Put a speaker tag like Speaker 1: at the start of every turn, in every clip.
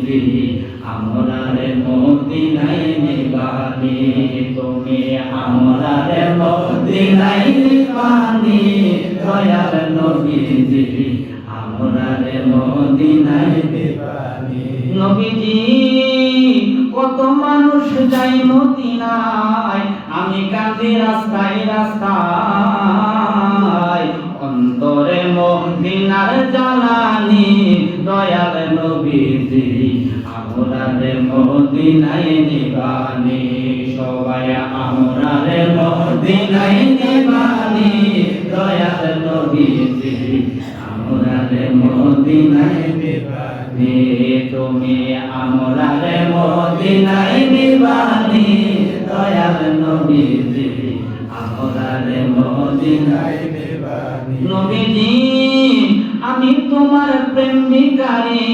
Speaker 1: নবীজি আমরারে মদিনায় নিবানি তুমি আমরারে মদিনায় নিবানি দয়াল নবীজি আমরারে মদিনায় নিবানি নবীজি কত মানুষ যায় মদিনায় আমি কাঁদি রাস্তায় রাস্তায় অন্তরে মদিনার জ্বালানি দয়াল নবীজি আমরারে মদিনায় নিবানি সবাই আমরারে মদিনায় নিবানি দয়াল নবীজি আমরারে মদিনায় নিবানি তুমি আমরারে মদিনায় নিবানি দয়াল নবীজি আমরারে মদিনায় নিবানি নবীজি আমি তোমার প্রেম ভিখারি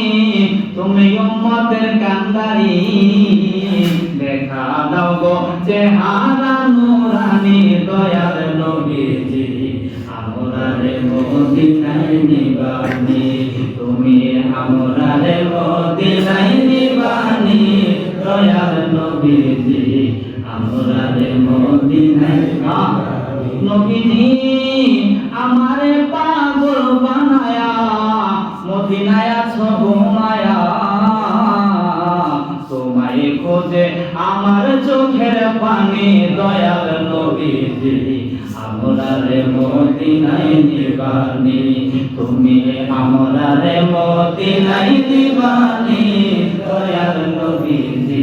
Speaker 1: তুমি উম্মতের কান্দারি দেখা দাও গো চেহারা নূরানি দয়াল নবীজি আমরারে মদিনায় নিবানি তুমি আমরারে মদিনায় নিবানি দয়াল নবীজি আমরারে মদিনায় নিবানি নবীজি আমারে পাগল বানায়া মদিনায় আছো ঘুমায়া তোমায় খোঁজে আমার চোখের পানি দয়াল নবীজি আমরারে মদিনায় নিবানি তুমি আমরারে মদিনায় নিবানি দয়াল নবীজি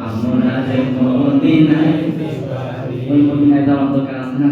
Speaker 1: আমরারে মদিনায় নিবানি ওই মদিনায় যাওয়ার দরকার আছে না?